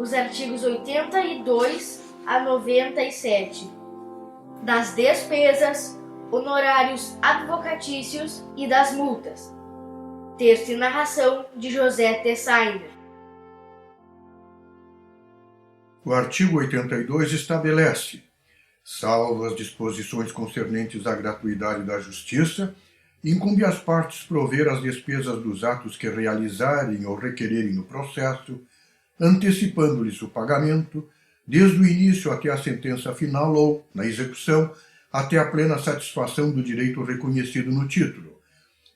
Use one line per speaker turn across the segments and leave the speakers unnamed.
os artigos 82 a 97, das despesas, honorários advocatícios e das multas. Texto e narração de José Tessainer.
O artigo 82 estabelece, salvo as disposições concernentes à gratuidade da justiça, incumbe às partes prover as despesas dos atos que realizarem ou requererem no processo, antecipando-lhes o pagamento, desde o início até a sentença final ou, na execução, até a plena satisfação do direito reconhecido no título.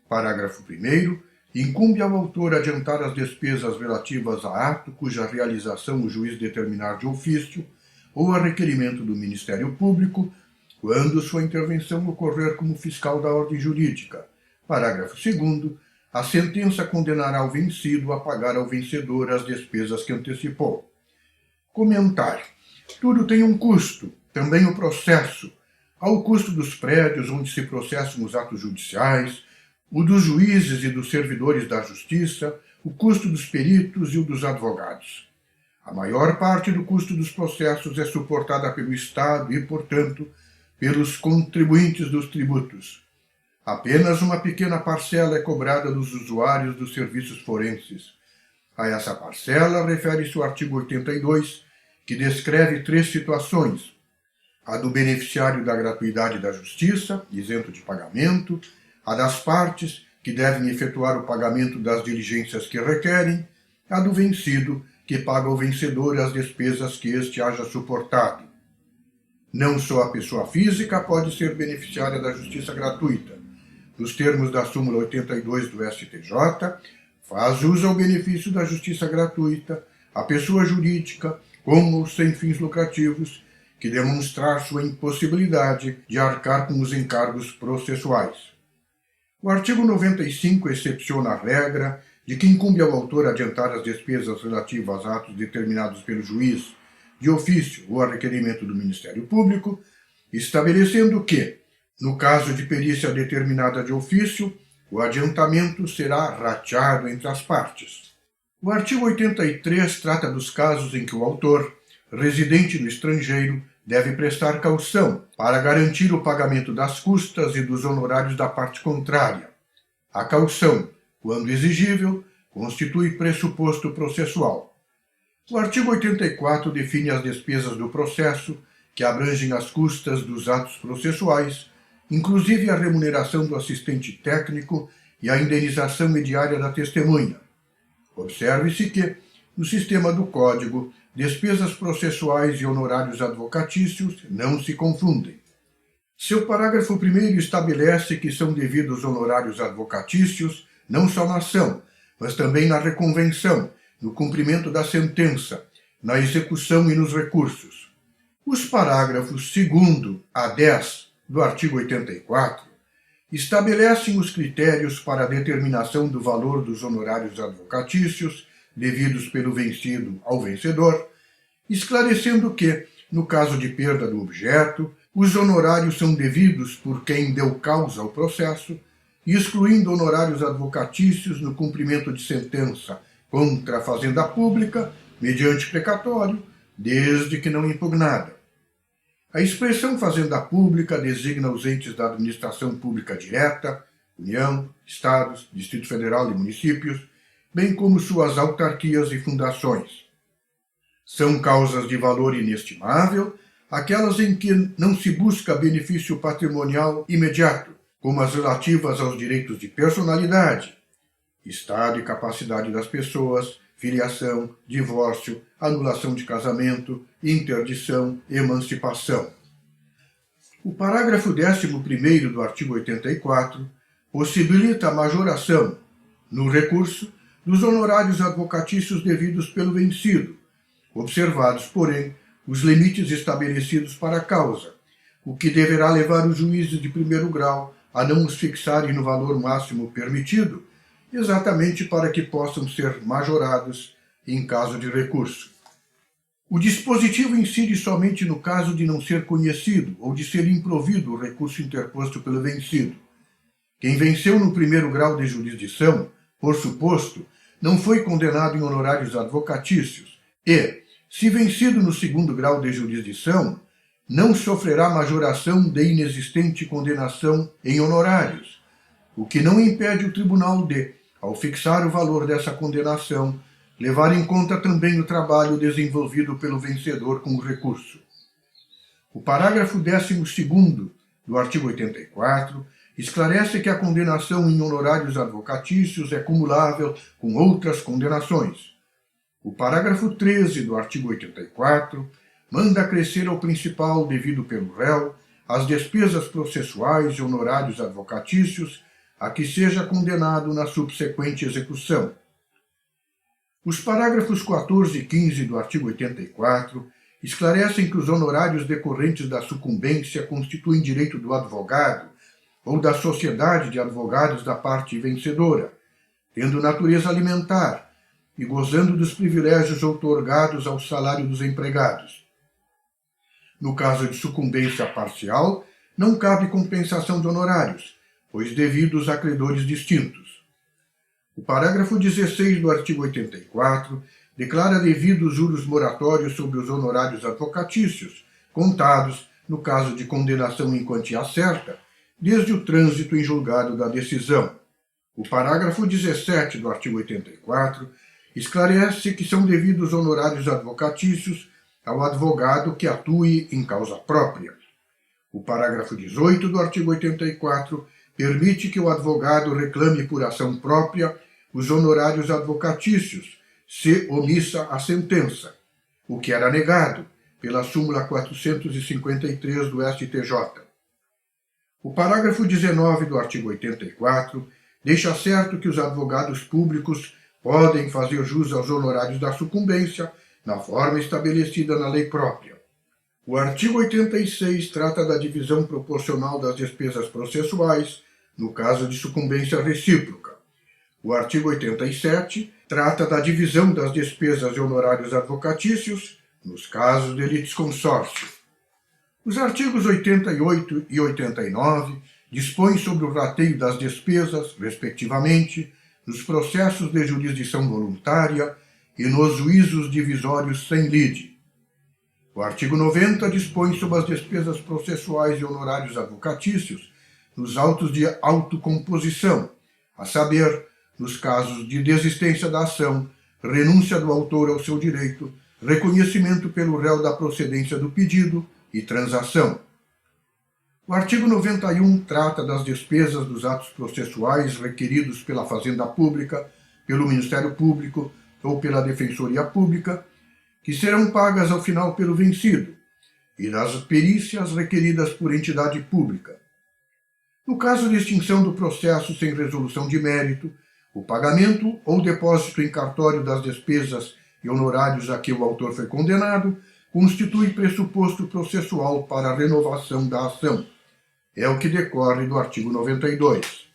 Parágrafo 1º. Incumbe ao autor adiantar as despesas relativas a ato cuja realização o juiz determinar de ofício ou a requerimento do Ministério Público, quando sua intervenção ocorrer como fiscal da ordem jurídica. Parágrafo 2º. A sentença condenará o vencido a pagar ao vencedor as despesas que antecipou. Comentar. Tudo tem um custo, também o processo. Há o custo dos prédios onde se processam os atos judiciais, o dos juízes e dos servidores da justiça, o custo dos peritos e o dos advogados. A maior parte do custo dos processos é suportada pelo Estado e, portanto, pelos contribuintes dos tributos. Apenas uma pequena parcela é cobrada dos usuários dos serviços forenses. A essa parcela refere-se o artigo 82, que descreve 3 situações: a do beneficiário da gratuidade da justiça, isento de pagamento, a das partes, que devem efetuar o pagamento das diligências que requerem, a do vencido, que paga ao vencedor as despesas que este haja suportado. Não só a pessoa física pode ser beneficiária da justiça gratuita. Nos termos da súmula 82 do STJ, faz uso ao benefício da justiça gratuita a pessoa jurídica, com ou sem fins lucrativos, que demonstrar sua impossibilidade de arcar com os encargos processuais. O artigo 95 excepciona a regra de que incumbe ao autor adiantar as despesas relativas a atos determinados pelo juiz, de ofício ou a requerimento do Ministério Público, estabelecendo que, no caso de perícia determinada de ofício, o adiantamento será rateado entre as partes. O artigo 83 trata dos casos em que o autor, residente no estrangeiro, deve prestar caução para garantir o pagamento das custas e dos honorários da parte contrária. A caução, quando exigível, constitui pressuposto processual. O artigo 84 define as despesas do processo, que abrangem as custas dos atos processuais, inclusive a remuneração do assistente técnico e a indenização mediária da testemunha. Observe-se que, no sistema do Código, despesas processuais e honorários advocatícios não se confundem. Seu parágrafo 1º estabelece que são devidos honorários advocatícios não só na ação, mas também na reconvenção, no cumprimento da sentença, na execução e nos recursos. Os parágrafos 2º a 10 do artigo 84 estabelecem os critérios para a determinação do valor dos honorários advocatícios devidos pelo vencido ao vencedor, esclarecendo que, no caso de perda do objeto, os honorários são devidos por quem deu causa ao processo, excluindo honorários advocatícios no cumprimento de sentença contra a fazenda pública, mediante precatório, desde que não impugnada. A expressão fazenda pública designa os entes da administração pública direta, União, Estados, Distrito Federal e municípios, bem como suas autarquias e fundações. São causas de valor inestimável aquelas em que não se busca benefício patrimonial imediato, como as relativas aos direitos de personalidade, estado e capacidade das pessoas, filiação, divórcio, anulação de casamento, interdição, emancipação. O parágrafo 11º do artigo 84 possibilita a majoração, no recurso, dos honorários advocatícios devidos pelo vencido, observados, porém, os limites estabelecidos para a causa, o que deverá levar os juízes de primeiro grau a não os fixarem no valor máximo permitido, exatamente para que possam ser majorados em caso de recurso. O dispositivo incide somente no caso de não ser conhecido ou de ser improvido o recurso interposto pelo vencido. Quem venceu no primeiro grau de jurisdição, por suposto, não foi condenado em honorários advocatícios e, se vencido no segundo grau de jurisdição, não sofrerá majoração de inexistente condenação em honorários, o que não impede o tribunal de, ao fixar o valor dessa condenação, levar em conta também o trabalho desenvolvido pelo vencedor com o recurso. O parágrafo 12º do artigo 84 esclarece que a condenação em honorários advocatícios é cumulável com outras condenações. O parágrafo 13 do artigo 84 manda acrescer ao principal devido pelo réu as despesas processuais e honorários advocatícios a que seja condenado na subsequente execução. Os parágrafos 14 e 15 do artigo 84 esclarecem que os honorários decorrentes da sucumbência constituem direito do advogado ou da sociedade de advogados da parte vencedora, tendo natureza alimentar e gozando dos privilégios outorgados ao salário dos empregados. No caso de sucumbência parcial, não cabe compensação de honorários, pois devidos a credores distintos. O parágrafo 16 do artigo 84 declara devidos juros moratórios sobre os honorários advocatícios, contados, no caso de condenação em quantia certa, desde o trânsito em julgado da decisão. O parágrafo 17 do artigo 84 esclarece que são devidos honorários advocatícios ao advogado que atue em causa própria. O parágrafo 18 do artigo 84 permite que o advogado reclame por ação própria os honorários advocatícios, se omissa a sentença, o que era negado pela súmula 453 do STJ. O parágrafo 19 do artigo 84 deixa certo que os advogados públicos podem fazer jus aos honorários da sucumbência na forma estabelecida na lei própria. O artigo 86 trata da divisão proporcional das despesas processuais no caso de sucumbência recíproca. O artigo 87 trata da divisão das despesas e honorários advocatícios nos casos de litisconsórcio. Os artigos 88 e 89 dispõem sobre o rateio das despesas, respectivamente, nos processos de jurisdição voluntária e nos juízos divisórios sem lide. O artigo 90 dispõe sobre as despesas processuais e honorários advocatícios nos autos de autocomposição, a saber, nos casos de desistência da ação, renúncia do autor ao seu direito, reconhecimento pelo réu da procedência do pedido e transação. O artigo 91 trata das despesas dos atos processuais requeridos pela Fazenda Pública, pelo Ministério Público ou pela Defensoria Pública, que serão pagas ao final pelo vencido, e das perícias requeridas por entidade pública. No caso de extinção do processo sem resolução de mérito, o pagamento ou depósito em cartório das despesas e honorários a que o autor foi condenado constitui pressuposto processual para a renovação da ação. É o que decorre do artigo 92.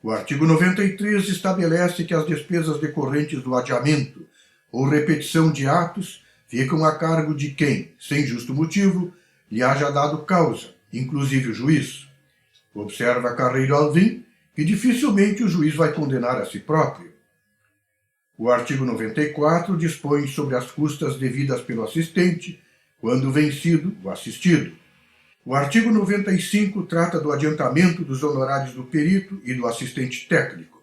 O artigo 93 estabelece que as despesas decorrentes do adiamento ou repetição de atos ficam a cargo de quem, sem justo motivo, lhe haja dado causa, inclusive o juiz. Observa Carreiro Alvim que dificilmente o juiz vai condenar a si próprio. O artigo 94 dispõe sobre as custas devidas pelo assistente, quando vencido o assistido. O artigo 95 trata do adiantamento dos honorários do perito e do assistente técnico.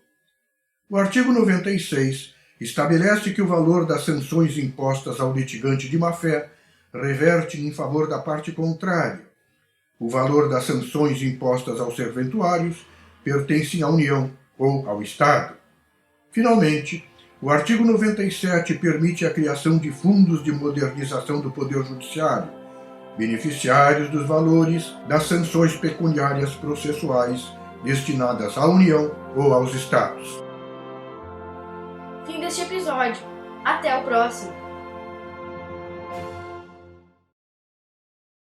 O artigo 96 estabelece que o valor das sanções impostas ao litigante de má-fé reverte em favor da parte contrária. O valor das sanções impostas aos serventuários pertencem à União ou ao Estado. Finalmente, o artigo 97 permite a criação de fundos de modernização do Poder Judiciário, beneficiários dos valores das sanções pecuniárias processuais destinadas à União ou aos Estados.
Fim deste episódio. Até o próximo!